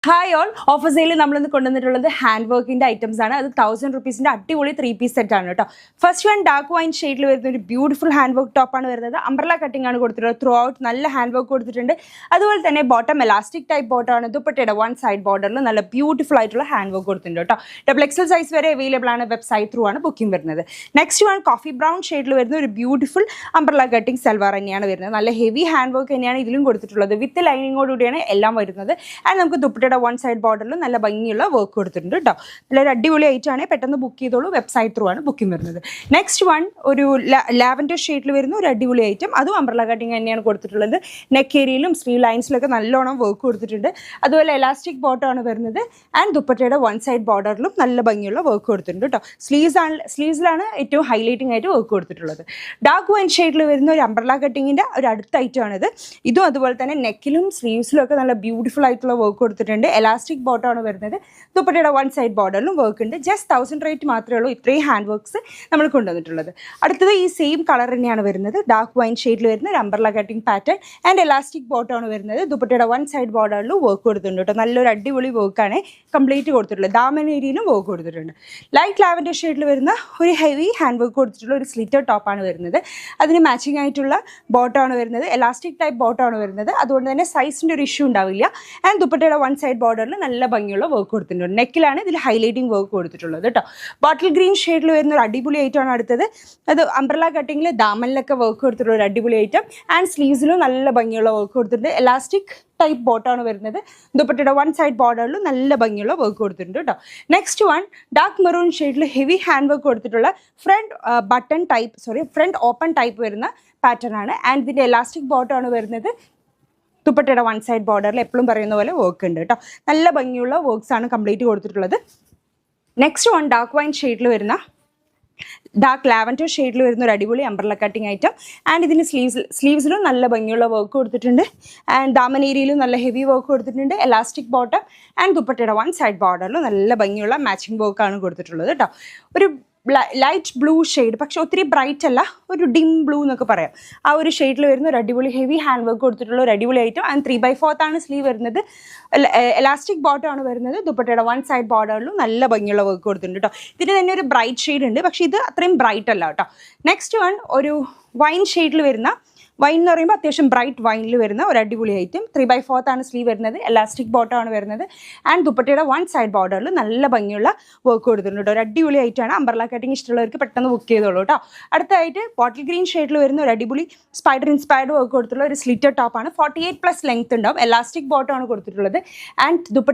Hi all, offer സെയിലിൽ നമ്മളിന്ന് കൊണ്ടുവന്നിട്ടുള്ളത് ഹാൻഡ് വർക്കിൻ്റെ ഐറ്റംസ് ആണ്. അത് 1000 റുപ്പീസിൻ്റെ അടിപൊളി 3-piece സെറ്റ് ആണ് കേട്ടോ. ഫസ്റ്റ് വൺ ഡാർക്ക് വൈൻ ഷെയ്ഡിൽ വരുന്ന ഒരു ബ്യൂട്ടിഫുൾ ഹാൻഡ് വർക്ക് ടോപ്പാണ് വരുന്നത്. അംബ്രല കട്ടിംഗ് ആണ് കൊടുത്തിട്ടുള്ളത്. ത്രൂ ഔട്ട് നല്ല ഹാൻഡ് വർക്ക് കൊടുത്തിട്ടുണ്ട്. അതുപോലെ തന്നെ ബോട്ടം എലാസ്റ്റിക് ടൈപ്പ് ബോട്ടമാണ്. ദുപ്പട്ടയുടെ വൺ സൈഡ് ബോർഡറിൽ നല്ല ബ്യൂട്ടിഫുൾ ആയിട്ടുള്ള ഹാൻഡ് വർക്ക് കൊടുത്തിട്ടുണ്ട് കേട്ടോ. XL സൈസ് വരെ അവൈലബിൾ ആണ്. വെബ്സൈറ്റ് ത്രൂ ആണ് ബുക്കിംഗ് വരുന്നത്. നെക്സ്റ്റ് വൺ കോഫി ബ്രൗൺ ഷെയ്ഡിൽ വരുന്ന ഒരു ബ്യൂട്ടിഫുൾ അംബ്രല കട്ടിംഗ് സൽവാർ തന്നെയാണ് വരുന്നത്. നല്ല ഹെവി ഹാൻഡ് വർക്ക് തന്നെയാണ് ഇതിലും കൊടുത്തിട്ടുള്ളത്. വിത്ത് ലൈനിങ്ങോടുകൂടിയാണ് എല്ലാം വരുന്നത്. ആൻഡ് നമുക്ക് ദുപ്പട്ടയുടെ വൺ സൈഡ് ബോർഡറിൽ നല്ല ഭംഗിയുള്ള വർക്ക് കൊടുത്തിട്ടുണ്ട് കേട്ടോ. നല്ലൊരു അടിപൊളി ആയിട്ടാണ്. പെട്ടെന്ന് ബുക്ക് ചെയ്തോളൂ. വെബ്സൈറ്റ് ത്രൂ ആണ് ബുക്കിംഗ് വരുന്നത്. നെക്സ്റ്റ് വൺ ഒരു ലാവൻഡർ ഷെയ്ഡിൽ വരുന്ന ഒരു അടിപൊളി ഐറ്റം. അതും അംബ്രല കട്ടിങ് തന്നെയാണ് കൊടുത്തിട്ടുള്ളത്. നെക്ക് ഏരിയയിലും സ്ലീവ് ലൈൻസിലൊക്കെ നല്ലോണം വർക്ക് കൊടുത്തിട്ടുണ്ട്. അതുപോലെ എലാസ്റ്റിക് ബോട്ടമാണ് വരുന്നത്. ആൻഡ് ദുപ്പട്ടയുടെ വൺ സൈഡ് ബോർഡറിലും നല്ല ഭംഗിയുള്ള വർക്ക് കൊടുത്തിട്ടുണ്ട് കേട്ടോ. സ്ലീവ്സിലാണ് ഏറ്റവും ഹൈലൈറ്റിംഗ് ആയിട്ട് വർക്ക് കൊടുത്തിട്ടുള്ളത്. ഡാർക്ക് വൈൻ ഷെയ്ഡിൽ വരുന്ന ഒരു അംബ്രല കട്ടിങ്ങിൻ്റെ ഒരു അടുത്ത ഐറ്റമാണിത്. ഇതും അതുപോലെ തന്നെ നെക്കിലും സ്ലീവ്സിലും ഒക്കെ നല്ല ബ്യൂട്ടിഫുൾ ആയിട്ടുള്ള വർക്ക് കൊടുത്തിട്ടുണ്ട്. എലാസ്റ്റിക് ബോട്ടമാണ് വരുന്നത്. ദുപ്പട്ടയുടെ വൺ സൈഡ് ബോർഡറിലും വർക്ക് ഉണ്ട്. ജസ്റ്റ് 1000 റേറ്റ് മാത്രമേ ഉള്ളൂ ഇത്രയും ഹാൻഡ് വർക്ക്സ് നമ്മൾ കൊണ്ടുവന്നിട്ടുള്ളത്. അടുത്തത് ഈ സെയിം കളർ തന്നെയാണ് വരുന്നത്. ഡാർക്ക് വൈൻ ഷെയ്ഡിൽ വരുന്ന ഒരു umbrella cutting pattern and elastic ബോട്ടമാണ് വരുന്നത്. ദുപ്പട്ടയുടെ വൺ സൈഡ് ബോർഡറിലും വർക്ക് കൊടുത്തിട്ടുണ്ട് കേട്ടോ. നല്ലൊരു അടിപൊളി വർക്കാണ് കംപ്ലീറ്റ് കൊടുത്തിട്ടുള്ളത്. ദാമൻ ഏരിയയിലും വർക്ക് കൊടുത്തിട്ടുണ്ട്. ലൈറ്റ് ലാവൻഡർ ഷെയ്ഡിൽ വരുന്ന ഒരു ഹെവി ഹാൻഡ് വർക്ക് കൊടുത്തിട്ടുള്ള ഒരു സ്ലിറ്റർ ടോപ്പാണ് വരുന്നത്. അതിന് മാച്ചിങ് ആയിട്ടുള്ള ബോട്ടമാണ് വരുന്നത്. എലാസ്റ്റിക് ടൈപ്പ് ബോട്ടമാണ് വരുന്നത്. അതുകൊണ്ട് തന്നെ സൈസിൻ്റെ ഒരു ഇഷ്യൂ ഉണ്ടാവില്ല. ആൻഡ് ദുപ്പട്ടയുടെ വൺ സൈഡ് ബോർഡറിൽ നല്ല ഭംഗിയുള്ള വർക്ക് കൊടുത്തിട്ടുണ്ട്. നെക്കിലാണ് ഇതിൽ ഹൈലൈറ്റിംഗ് വർക്ക് കൊടുത്തിട്ടുള്ളത് കേട്ടോ. ബോട്ടിൽ ഗ്രീൻ ഷെയ്ഡിൽ വരുന്ന ഒരു അടിപൊളി ഐറ്റമാണ് അടുത്തത്. അത് അംബ്രല കട്ടിങ്ങിൽ ദാമനിലൊക്കെ വർക്ക് കൊടുത്തിട്ടുള്ള ഒരു അടിപൊളി ഐറ്റം. ആൻഡ് സ്ലീവ്സിലും നല്ല ഭംഗിയുള്ള വർക്ക് കൊടുത്തിട്ടുണ്ട്. എലാസ്റ്റിക് ടൈപ്പ് ബോട്ടാണ് വരുന്നത്. ദുപ്പട്ടയുടെ വൺ സൈഡ് ബോർഡറിലും നല്ല ഭംഗിയുള്ള വർക്ക് കൊടുത്തിട്ടുണ്ട് കേട്ടോ. നെക്സ്റ്റ് വൺ ഡാർക്ക് മെറൂൺ ഷെയ്ഡിൽ ഹെവി ഹാൻഡ് വർക്ക് കൊടുത്തിട്ടുള്ള ഫ്രണ്ട് ഓപ്പൺ ടൈപ്പ് വരുന്ന പാറ്റേൺ ആണ്. ആൻഡ് ഇതിൻ്റെ എലാസ്റ്റിക് ബോട്ടാണ് വരുന്നത്. ദുപ്പട്ടയുടെ വൺ സൈഡ് ബോർഡറിൽ എപ്പോഴും പറയുന്ന പോലെ വർക്ക് ഉണ്ട് കേട്ടോ. നല്ല ഭംഗിയുള്ള വർക്ക്സ് ആണ് കംപ്ലീറ്റ് കൊടുത്തിട്ടുള്ളത്. നെക്സ്റ്റ് വൺ ഡാർക്ക് വൈൻ ഷെയ്ഡിൽ വരുന്ന ഡാർക്ക് ലാവൻഡർ ഷെയ്ഡിൽ വരുന്ന ഒരു അടിപൊളി അംബ്രല കട്ടിംഗ് ഐറ്റം. ആൻഡ് ഇതിന് സ്ലീവ്സിലും നല്ല ഭംഗിയുള്ള വർക്ക് കൊടുത്തിട്ടുണ്ട്. ആൻഡ് ദാമൻ ഏരിയയിലും നല്ല ഹെവി വർക്ക് കൊടുത്തിട്ടുണ്ട്. എലാസ്റ്റിക് ബോട്ടം ആൻഡ് ദുപ്പട്ടയുടെ വൺ സൈഡ് ബോർഡറിലും നല്ല ഭംഗിയുള്ള മാച്ചിങ് വർക്കാണ് കൊടുത്തിട്ടുള്ളത് കേട്ടോ. ഒരു ലൈറ്റ് ബ്ലൂ ഷെയ്ഡ്, പക്ഷെ ഒത്തിരി ബ്രൈറ്റ് അല്ല, ഒരു ഡിം ബ്ലൂ എന്നൊക്കെ പറയാം. ആ ഒരു ഷെയ്ഡിൽ വരുന്ന ഒരു അടിപൊളി ഹെവി ഹാൻഡ് വർക്ക് കൊടുത്തിട്ടുള്ള ഒരു അടിപൊളി ഐറ്റം. ആൻഡ് 3/4 ആണ് സ്ലീവ് വരുന്നത്. എലാസ്റ്റിക് ബോട്ടമാണ് വരുന്നത്. ദുപ്പട്ടയുടെ വൺ സൈഡ് ബോർഡറിലും നല്ല ഭംഗിയുള്ള വർക്ക് കൊടുത്തിട്ടുണ്ട് കേട്ടോ. ഇതിന് തന്നെ ഒരു ബ്രൈറ്റ് ഷെയ്ഡ് ഉണ്ട്, പക്ഷേ ഇത് അത്രയും ബ്രൈറ്റ് അല്ല കേട്ടോ. നെക്സ്റ്റ് വൺ ഒരു വൈൻ ഷെയ്ഡിൽ വരുന്ന, വൈൻ എന്ന് പറയുമ്പോൾ അത്യാവശ്യം ബ്രൈറ്റ് വൈനിൽ വരുന്ന ഒരു അടിപൊളി ഐറ്റം. 3/4 ആണ് സ്ലീവ് വരുന്നത്. എലാസ്റ്റിക് ബോട്ടമാണ് വരുന്നത്. ആൻഡ് ദുപ്പട്ടയുടെ വൺ സൈഡ് ബോർഡറിൽ നല്ല ഭംഗിയുള്ള വർക്ക് കൊടുത്തിട്ടുണ്ട് കേട്ടോ. ഒരു അടിപൊളി ഐറ്റമാണ്. അംബ്രല കട്ടിങ് ഇഷ്ടമുള്ളവർക്ക് പെട്ടെന്ന് ബുക്ക് ചെയ്തോളൂ കേട്ടോ. അടുത്തായിട്ട് ബോട്ടിൽ ഗ്രീൻ ഷെയ്ഡിൽ വരുന്ന ഒരു അടിപൊളി സ്പൈഡർ ഇൻസ്പയർഡ് വർക്ക് കൊടുത്തിട്ടുള്ള ഒരു സ്ലിറ്റർ ടോപ്പാണ്. 48+ ലെങ്ത് ഉണ്ടാവും. എലാസ്റ്റിക് ബോട്ടമാണ് കൊടുത്തിട്ടുള്ളത്. ആൻഡ് ദുപ്പട്ട